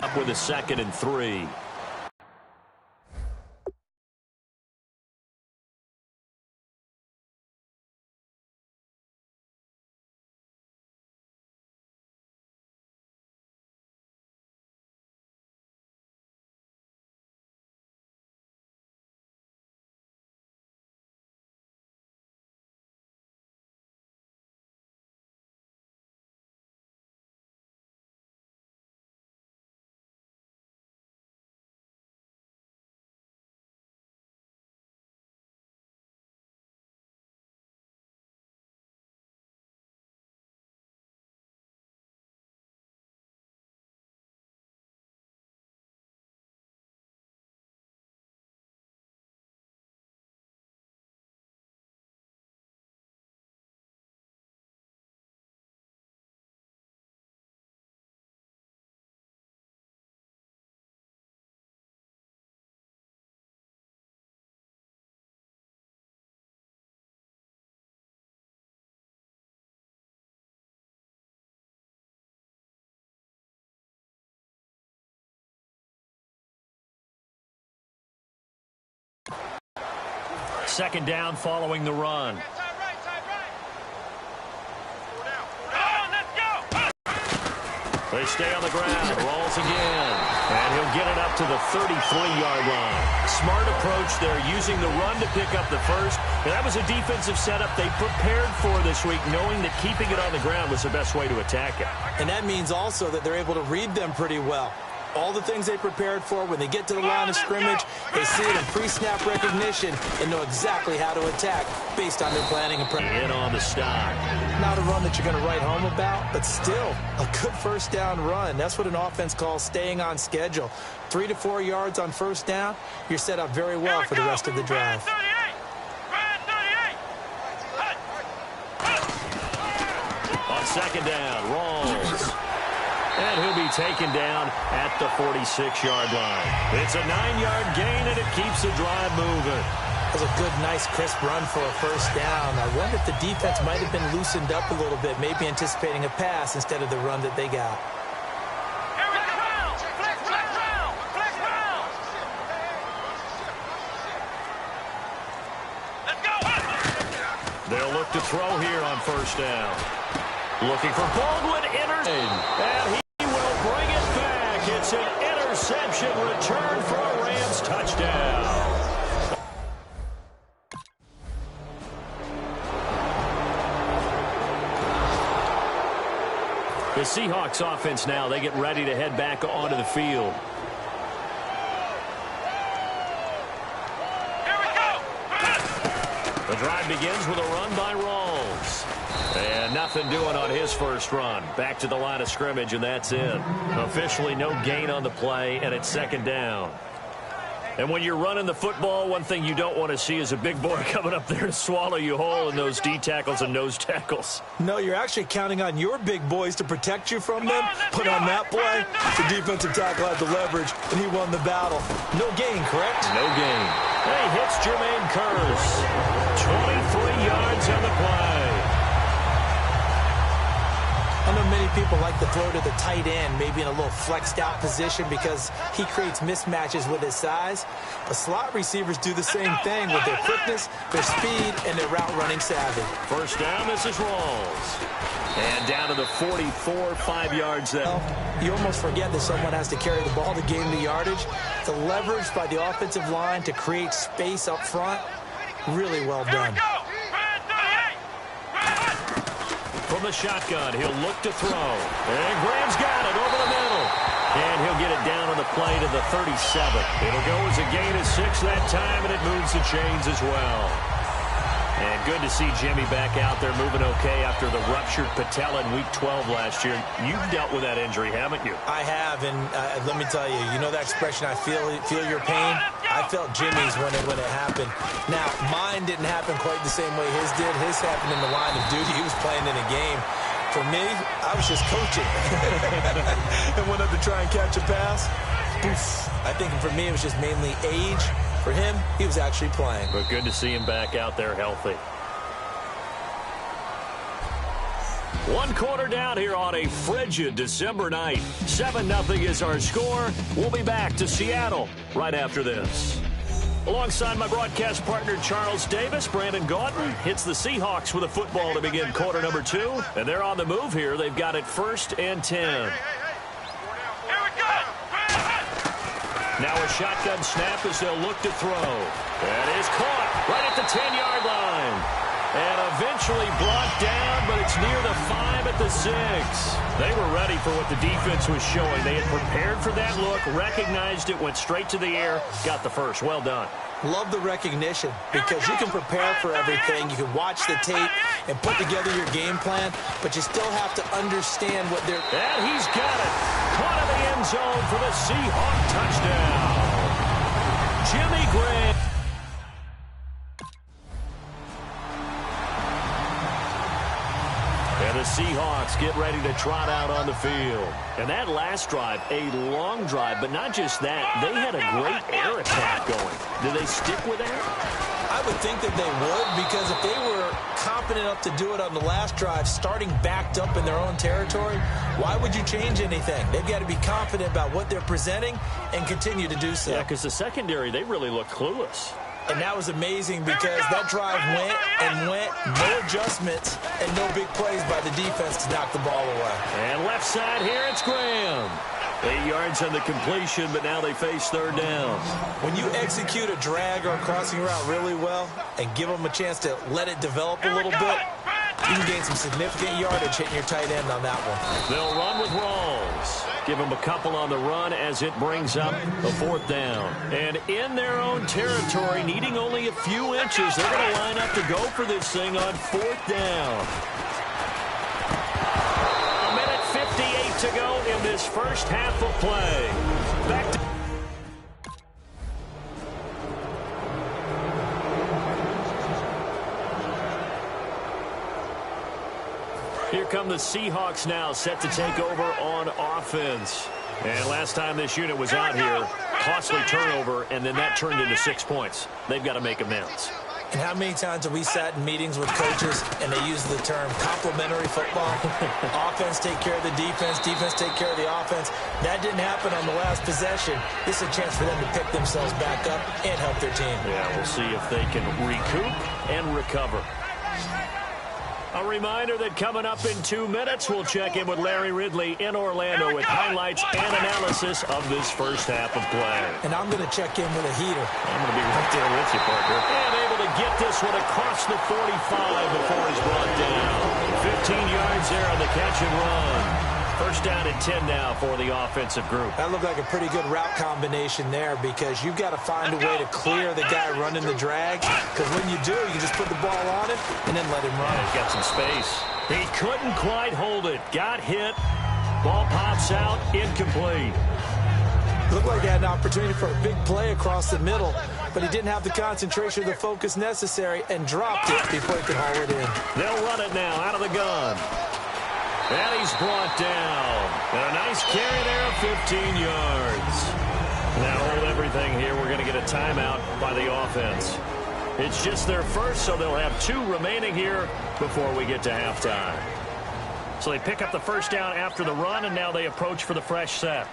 Up with a 2nd and 3. Second down following the run. They stay on the ground. Rolls again. And he'll get it up to the 33-yard line. Smart approach there, using the run to pick up the first. And that was a defensive setup they prepared for this week, knowing that keeping it on the ground was the best way to attack it. And that means also that they're able to read them pretty well. All the things they prepared for, when they get to the line of scrimmage, they see it in pre-snap recognition and know exactly how to attack based on their planning and prep. In on the stop. Not a run that you're going to write home about, but still a good first down run. That's what an offense calls staying on schedule. 3 to 4 yards on first down, you're set up very well for the rest of the drive. On second down, Rolls. And he'll be taken down at the 46-yard line. It's a 9-yard gain, and it keeps the drive moving. That was a good, nice, crisp run for a first down. I wonder if the defense might have been loosened up a little bit, maybe anticipating a pass instead of the run that they got. They'll look to throw here on first down. Looking for Baldwin, and he will bring it back. It's an interception return for a Rams touchdown. The Seahawks offense now, they get ready to head back onto the field. The drive begins with a run by Rawls. And nothing doing on his first run. Back to the line of scrimmage, and that's it. Officially no gain on the play, and it's second down. And when you're running the football, one thing you don't want to see is a big boy coming up there to swallow you whole in those D tackles and nose tackles. No, you're actually counting on your big boys to protect you from them. But on that play, the defensive tackle had the leverage, and he won the battle. No gain, correct? No gain. And he hits Jermaine Kearse. 23 yards on the play. I know many people like to throw to the tight end, maybe in a little flexed out position because he creates mismatches with his size. But slot receivers do the same thing with their quickness, their speed, and their route running savvy. First down, this is Rawls. And down to the 44, 5 yards there. Well, you almost forget that someone has to carry the ball to gain the yardage. The leverage by the offensive line to create space up front, really well done. From the shotgun, he'll look to throw. And Graham's got it over the middle. And he'll get it down on the play to the 37. It'll go as a gain of 6 that time, and it moves the chains as well. And good to see Jimmy back out there moving okay after the ruptured patella in Week 12 last year. You've dealt with that injury, haven't you? I have, and let me tell you, you know that expression, I feel your pain? I felt Jimmy's when it happened. Now, mine didn't happen quite the same way his did. His happened in the line of duty. He was playing in a game. For me, I was just coaching. And went up to try and catch a pass. Poof. I think for me, it was just mainly age. For him, he was actually playing. But good to see him back out there healthy. One quarter down here on a frigid December night. 7-0 is our score. We'll be back to Seattle right after this. Alongside my broadcast partner, Charles Davis, Brandon Gaudin hits the Seahawks with a football to begin quarter number 2. And they're on the move here. They've got it 1st and 10. Now a shotgun snap as they'll look to throw. That is caught right at the 10-yard line. And eventually brought down, but it's near the 5 at the 6. They were ready for what the defense was showing. They had prepared for that look, recognized it, went straight to the air, got the first. Well done. Love the recognition because you can prepare for everything. You can watch the tape and put together your game plan, but you still have to understand what they're... And he's got it. Caught in the end zone for the Seahawk touchdown. Jimmy Graham. And the Seahawks get ready to trot out on the field. And that last drive, a long drive, but not just that. They had a great air attack going. Did they stick with that? I would think that they would, because if they were confident enough to do it on the last drive, starting backed up in their own territory, why would you change anything? They've got to be confident about what they're presenting and continue to do so. Yeah, because the secondary, they really look clueless. And that was amazing because that drive went and went, no adjustments, and no big plays by the defense to knock the ball away. And left side here, it's Graham. 8 yards on the completion, but now they face 3rd down. When you execute a drag or a crossing route really well and give them a chance to let it develop a little bit, you can gain some significant yardage hitting your tight end on that one. They'll run with Rawls. Give them a couple on the run as it brings up a 4th down. And in their own territory, needing only a few inches, they're going to line up to go for this thing on 4th down. A minute 58 to go in this first half of play. Back to... Here come the Seahawks now, set to take over on offense. And last time this unit was out here, costly turnover, and then that turned into 6 points. They've got to make amends. And how many times have we sat in meetings with coaches and they use the term complementary football? Offense take care of the defense, defense take care of the offense. That didn't happen on the last possession. This is a chance for them to pick themselves back up and help their team. Yeah, we'll see if they can recoup and recover. A reminder that coming up in 2 minutes, we'll check in with Larry Ridley in Orlando with highlights and analysis of this first half of play. And I'm going to check in with a heater. I'm going to be right there with you, partner. And able to get this one across the 45 before he's brought down. 15 yards there on the catch and run. First down and 10 now for the offensive group. That looked like a pretty good route combination there because you've got to find a way to clear the guy running the drag. Because when you do, you just put the ball on him and then let him run. He's got some space. He couldn't quite hold it. Got hit. Ball pops out. Incomplete. Looked like he had an opportunity for a big play across the middle, but he didn't have the concentration or the focus necessary and dropped it before he could haul it in. They'll run it now out of the gun. And he's brought down. And a nice carry there of 15 yards. Now hold everything here. We're going to get a timeout by the offense. It's just their first, so they'll have 2 remaining here before we get to halftime. So they pick up the first down after the run, and now they approach for the fresh set.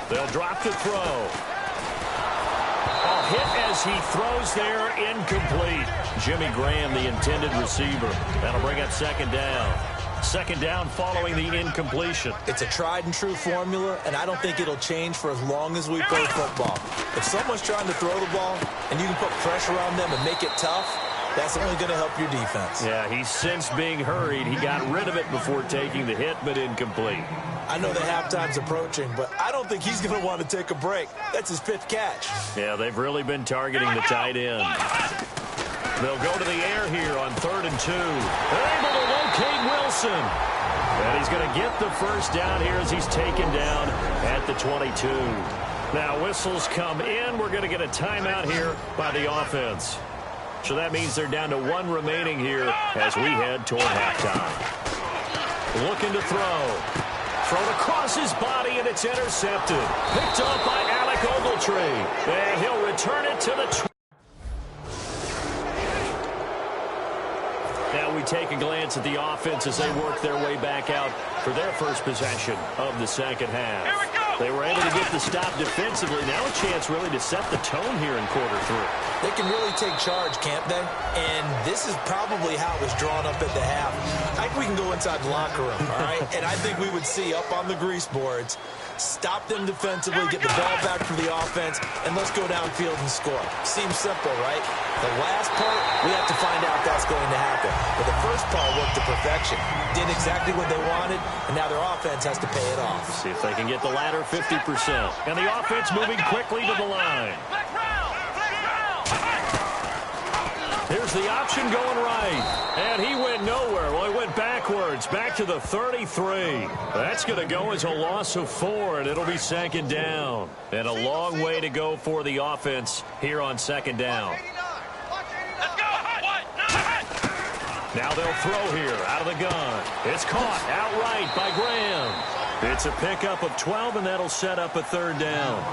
They'll drop the throw. Hit as he throws there, incomplete. Jimmy Graham, the intended receiver. That'll bring up 2nd down. 2nd down following the incompletion. It's a tried-and-true formula, and I don't think it'll change for as long as we play football. If someone's trying to throw the ball and you can put pressure on them and make it tough, that's only going to help your defense. Yeah, he's sensed being hurried. He got rid of it before taking the hit, but incomplete. I know that halftime's approaching, but I don't think he's going to want to take a break. That's his 5th catch. Yeah, they've really been targeting the tight end. They'll go to the air here on 3rd and 2. They're able to locate Wilson. And he's going to get the first down here as he's taken down at the 22. Now whistles come in. We're going to get a timeout here by the offense. So that means they're down to 1 remaining here as we head toward halftime. Looking to throw. Thrown across his body, and it's intercepted. Picked up by Alec Ogletree. And he'll return it to the... take a glance at the offense as they work their way back out for their first possession of the second half. They were able to get the stop defensively. Now a chance really to set the tone here in quarter three. They can really take charge, can't they? And this is probably how it was drawn up at the half. I think we can go inside the locker room, all right? And I think we would see up on the grease boards, stop them defensively, get the ball back for the offense, and let's go downfield and score. Seems simple, right? The last part, we have to find out if that's going to happen. But the first part worked to perfection. Did exactly what they wanted, and now their offense has to pay it off. See if they can get the latter 50%. And the offense moving quickly to the line. Here's the option going right. And he went nowhere. Well, he went backwards, back to the 33. That's going to go as a loss of 4, and it'll be second down. And a long way to go for the offense here on second down. Now they'll throw here out of the gun. It's caught outright by Graham. It's a pickup of 12, and that'll set up a third down.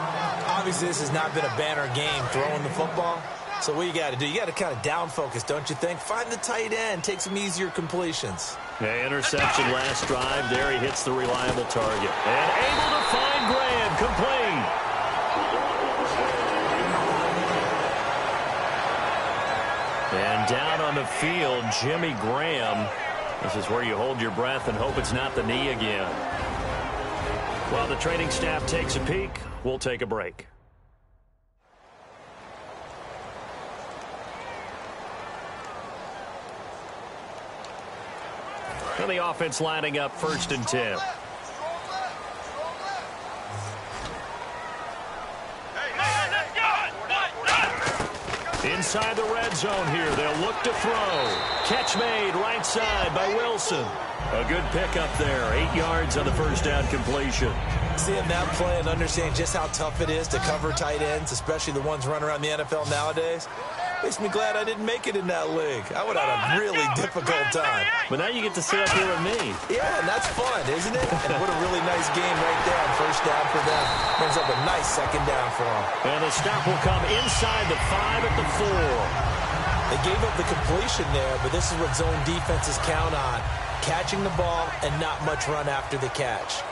Obviously, this has not been a banner game throwing the football. So what you got to do, you got to kind of down focus, don't you think? Find the tight end, take some easier completions. Yeah, interception last drive. There he hits the reliable target. And able to find Graham, complete. And down on the field, Jimmy Graham. This is where you hold your breath and hope it's not the knee again. While the training staff takes a peek, we'll take a break. And the offense lining up 1st and 10. Inside the red zone here, they'll look to throw. Catch made right side by Wilson. A good pickup there, 8 yards on the first down completion. Seeing that play and understanding just how tough it is to cover tight ends, especially the ones running around the NFL nowadays, makes me glad I didn't make it in that league. I would have had a really difficult time. But now you get to sit up here with me. Yeah, and that's fun, isn't it? And what a really nice game right there on first down for them. Brings up a nice second down for them. And the stop will come inside the 5 at the 4. They gave up the completion there, but this is what zone defenses count on. Catching the ball and not much run after the catch.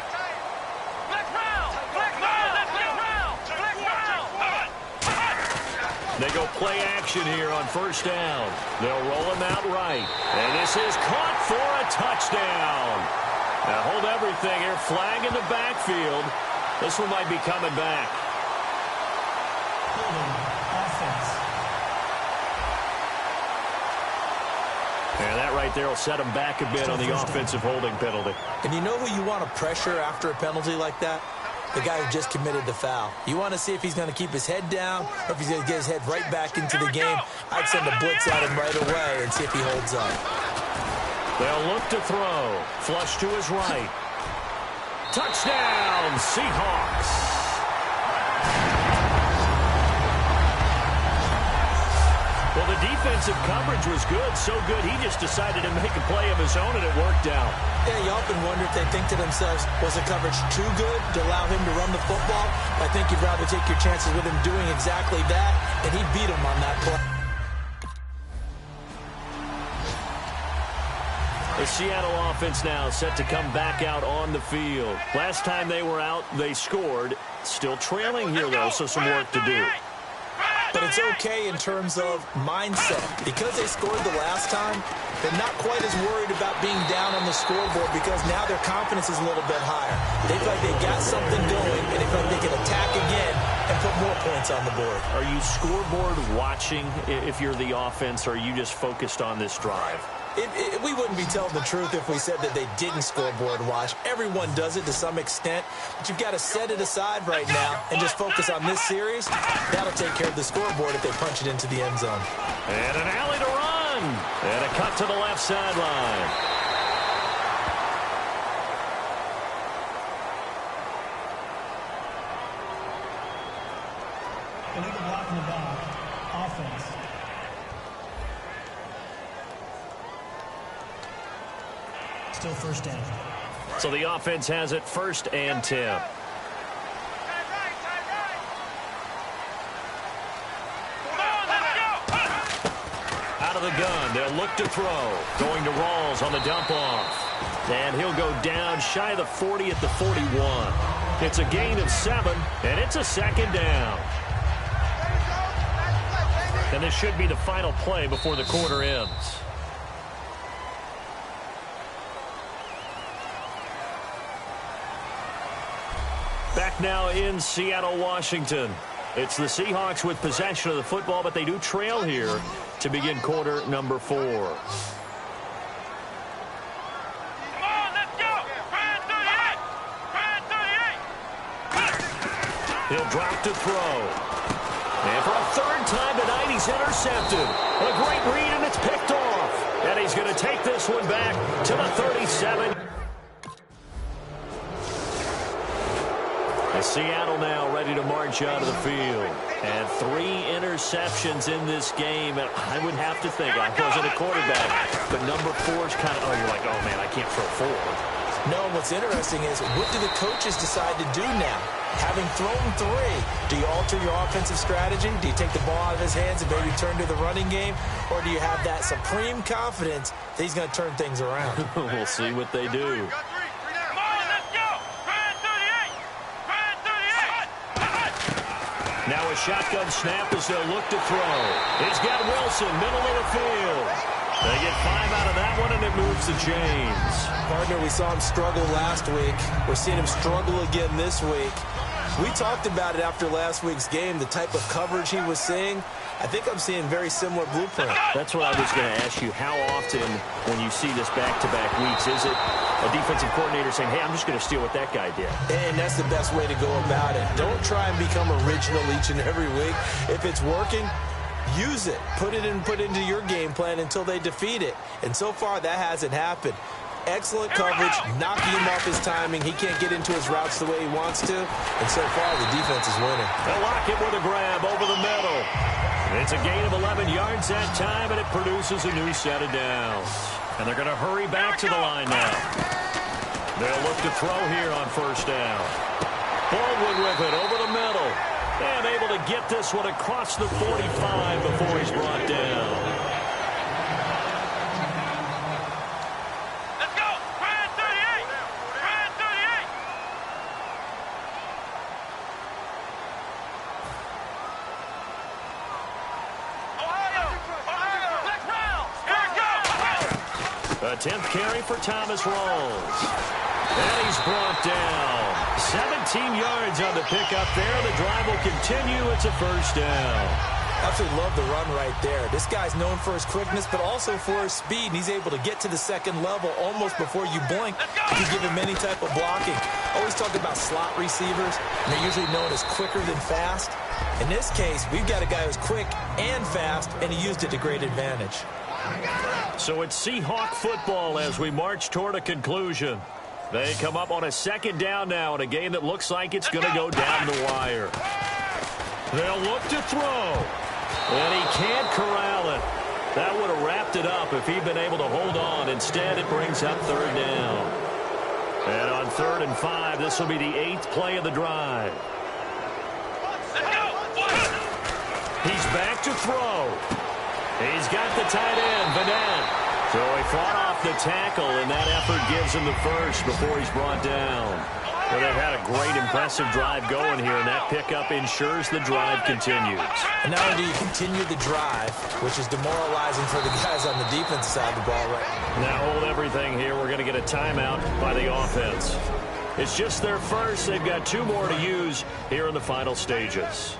They go play action here on first down. They'll roll him out right. And this is caught for a touchdown. Now hold everything here. Flag in the backfield. This one might be coming back. And that right there will set him back a bit on the offensive holding penalty. And you know who you want to pressure after a penalty like that? The guy who just committed the foul. You want to see if he's going to keep his head down or if he's going to get his head right back into the game. I'd send a blitz at him right away and see if he holds up. They'll look to throw. Flush to his right. Touchdown, Seahawks. Well, the defensive coverage was good, so good he just decided to make a play of his own, and it worked out. Yeah, you often wonder if they think to themselves, was the coverage too good to allow him to run the football? I think you'd rather take your chances with him doing exactly that, and he beat him on that play. The Seattle offense now set to come back out on the field. Last time they were out, they scored. Still trailing here, though, so some work to do. But it's okay in terms of mindset. Because they scored the last time, they're not quite as worried about being down on the scoreboard because now their confidence is a little bit higher. They feel like they got something going, and they feel like they can attack again and put more points on the board. Are you scoreboard watching if you're the offense, or are you just focused on this drive? We wouldn't be telling the truth if we said that they didn't scoreboard watch. Everyone does it to some extent, but you've got to set it aside right now and just focus on this series. That'll take care of the scoreboard if they punch it into the end zone. And an alley to run. And a cut to the left sideline. Illegal block in the back. Offense. Still first down. So the offense has it 1st and 10. Out of the gun. They'll look to throw. Going to Rawls on the dump-off. And he'll go down shy of the 40 at the 41. It's a gain of 7, and it's a second down. And this should be the final play before the quarter ends. Back now in Seattle, Washington. It's the Seahawks with possession of the football, but they do trail here to begin quarter number 4. Come on, let's go! 38! He'll drop to throw. And for a third time tonight, he's intercepted. A great read, and it's picked off. And he's going to take this one back to the 37. Seattle now ready to march out of the field. And 3 interceptions in this game. And I would have to think, I wasn't a quarterback, but number 4 is kind of, oh, you're like, oh, man, I can't throw 4. No, what's interesting is, what do the coaches decide to do now? Having thrown 3, do you alter your offensive strategy? Do you take the ball out of his hands and maybe turn to the running game? Or do you have that supreme confidence that he's going to turn things around? We'll see what they do. Now a shotgun snap as they'll look to throw. He's got Wilson, middle of the field. They get 5 out of that one, and it moves the chains. Partner, we saw him struggle last week. We're seeing him struggle again this week. We talked about it after last week's game, the type of coverage he was seeing. I think I'm seeing very similar blueprint. That's what I was going to ask you. How often, when you see this back-to-back weeks, is it a defensive coordinator saying, hey, I'm just going to steal what that guy did? And that's the best way to go about it. Don't try and become original each and every week. If it's working, use it. Put it into your game plan until they defeat it. And so far, that hasn't happened. Excellent coverage, knocking him off his timing. He can't get into his routes the way he wants to. And so far, the defense is winning. They'll lock it with a grab over the middle. It's a gain of 11 yards that time, and it produces a new set of downs. And they're going to hurry back to the line now. They'll look to throw here on first down. Baldwin with it over the middle. And able to get this one across the 45 before he's brought down. A 10th carry for Thomas Rawls. And he's brought down. 17 yards on the pickup there. The drive will continue. It's a first down. Absolutely love the run right there. This guy's known for his quickness, but also for his speed. And he's able to get to the second level almost before you blink. You give him any type of blocking. Always talk about slot receivers, and they're usually known as quicker than fast. In this case, we've got a guy who's quick and fast, and he used it to great advantage. So it's Seahawk football as we march toward a conclusion. They come up on a second down now in a game that looks like it's going to go down the wire. They'll look to throw. And he can't corral it. That would have wrapped it up if he'd been able to hold on. Instead, it brings up third down. And on 3rd and 5, this will be the 8th play of the drive. He's back to throw. He's got the tight end, Vanette. So he fought off the tackle, and that effort gives him the first before he's brought down. Well, they've had a great, impressive drive going here, and that pickup ensures the drive continues. And not only do you continue the drive, which is demoralizing for the guys on the defensive side of the ball right now. Now hold everything here. We're going to get a timeout by the offense. It's just their first. They've got 2 more to use here in the final stages.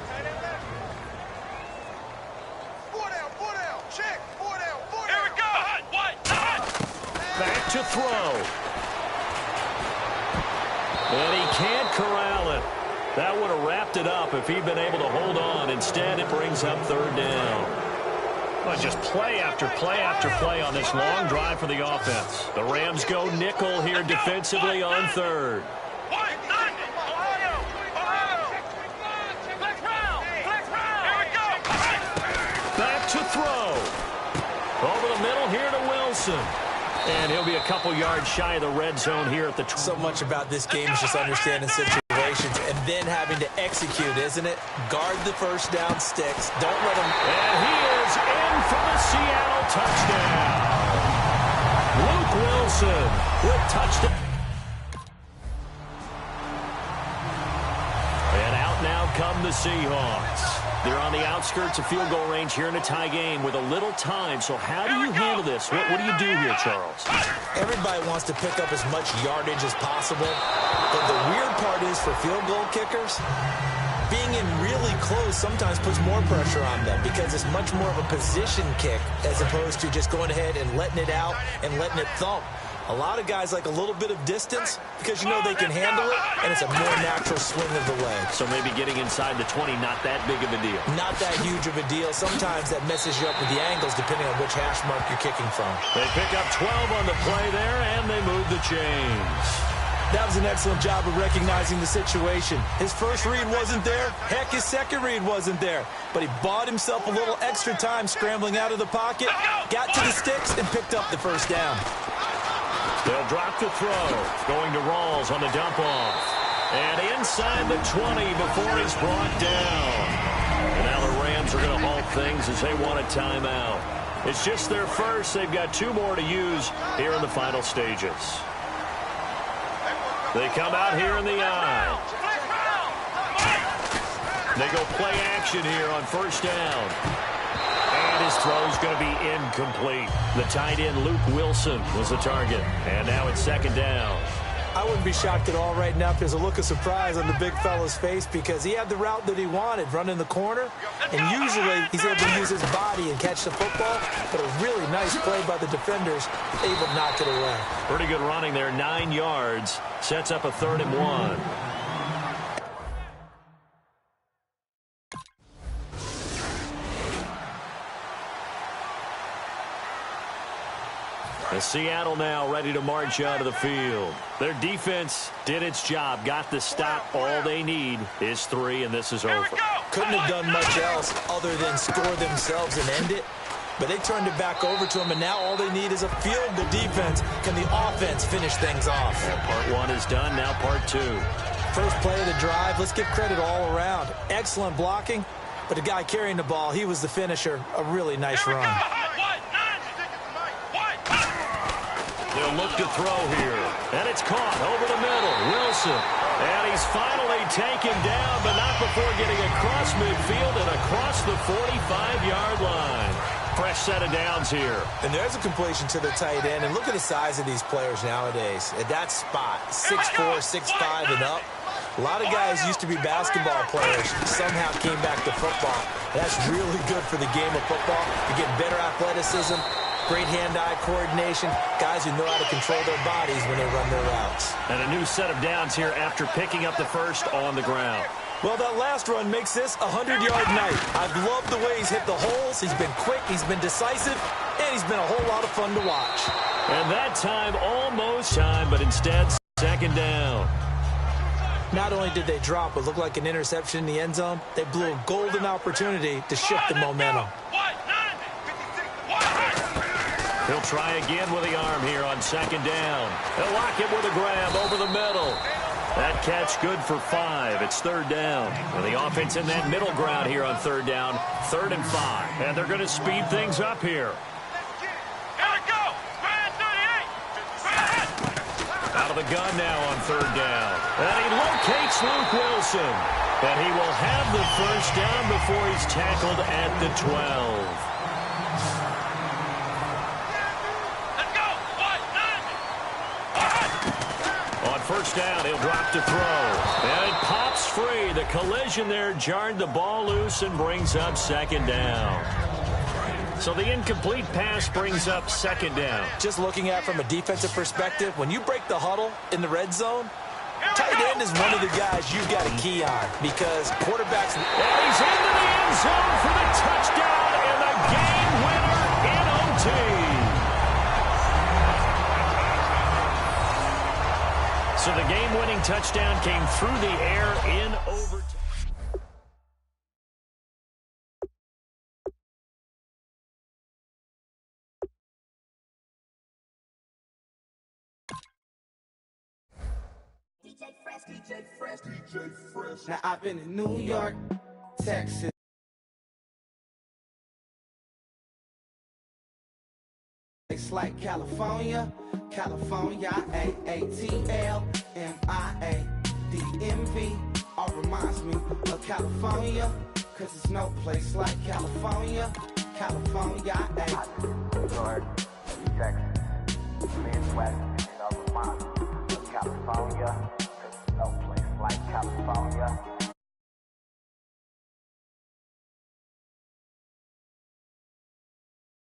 Back to throw. And he can't corral it. That would have wrapped it up if he'd been able to hold on. Instead, it brings up third down. Well, just play after play after play on this long drive for the offense. The Rams go nickel here defensively on 3rd. Back to throw. Over the middle here to Wilson. And he'll be a couple yards shy of the red zone here at the... So much about this game is just understanding situations. situations and then having to execute, isn't it? Guard the first down sticks. Don't let them... And he is in for the Seattle touchdown. Luke Wilson with touchdown. And out now come the Seahawks. They're on the outskirts of field goal range here in a tie game with a little time. So how do you handle this? What do you do here, Charles? Everybody wants to pick up as much yardage as possible. But the weird part is for field goal kickers, being in really close sometimes puts more pressure on them because it's much more of a position kick as opposed to just going ahead and letting it out and letting it thump. A lot of guys like a little bit of distance because you know they can handle it, and it's a more natural swing of the leg. So maybe getting inside the 20, not that big of a deal. Not that huge of a deal. Sometimes that messes you up with the angles depending on which hash mark you're kicking from. They pick up 12 on the play there, and they move the chains. That was an excellent job of recognizing the situation. His first read wasn't there. Heck, his second read wasn't there. But he bought himself a little extra time scrambling out of the pocket, got to the sticks, and picked up the first down. They'll drop the throw. Going to Rawls on the dump-off. And inside the 20 before he's brought down. And now the Rams are going to halt things as they want a timeout. It's just their first. They've got 2 more to use here in the final stages. They come out here in the eye. They go play action here on first down. And his throw's going to be incomplete. The tight end, Luke Wilson, was the target. And now it's second down. I wouldn't be shocked at all right now if there's a look of surprise on the big fella's face because he had the route that he wanted, running the corner. And usually he's able to use his body and catch the football. But a really nice play by the defenders, able to knock it away. Pretty good running there, 9 yards. Sets up a 3rd and 1. Seattle now ready to march out of the field. Their defense did its job, got the stop. All they need is 3, and this is over. Couldn't have done much else other than score themselves and end it. But they turned it back over to him, and now all they need is a field goal defense. Can the offense finish things off? And part 1 is done, now part 2. First play of the drive, let's give credit all around. Excellent blocking, but the guy carrying the ball, he was the finisher. A really nice run. They'll look to throw here. And it's caught over the middle. Wilson. And he's finally taken down, but not before getting across midfield and across the 45-yard line. Fresh set of downs here. And there's a completion to the tight end. And look at the size of these players nowadays. At that spot, 6'4", 6'5", and up. A lot of guys used to be basketball players, somehow came back to football. That's really good for the game of football. You get better athleticism, great hand-eye coordination, guys who know how to control their bodies when they run their routes. And a new set of downs here after picking up the first on the ground. Well, that last run makes this a 100-yard night. I've loved the way he's hit the holes. He's been quick, he's been decisive, and he's been a whole lot of fun to watch. And that time, almost time, but instead, second down. Not only did they drop what looked like an interception in the end zone, they blew a golden opportunity to shift the momentum. He'll try again with the arm here on second down. They'll lock it with a grab over the middle. That catch good for 5. It's third down. And the offense in that middle ground here on third down. 3rd and 5. And they're going to speed things up here. Out of the gun now on third down. And he locates Luke Wilson. And he will have the first down before he's tackled at the 12. First down, he'll drop to throw. And it pops free. The collision there jarred the ball loose and brings up second down. So the incomplete pass brings up second down. Just looking at it from a defensive perspective, when you break the huddle in the red zone, tight end is one of the guys you've got to key on because quarterbacks... And he's into the end zone for the touchdown and the game winner in OT. So the game-winning touchdown came through the air in overtime. Now I've been in New York, Texas. It's like California, California, AATLMIADMV. All reminds me of California, cause there's no place like California, California, New York, Texas, Midwest, and all reminds me of California, cause there's no place like California.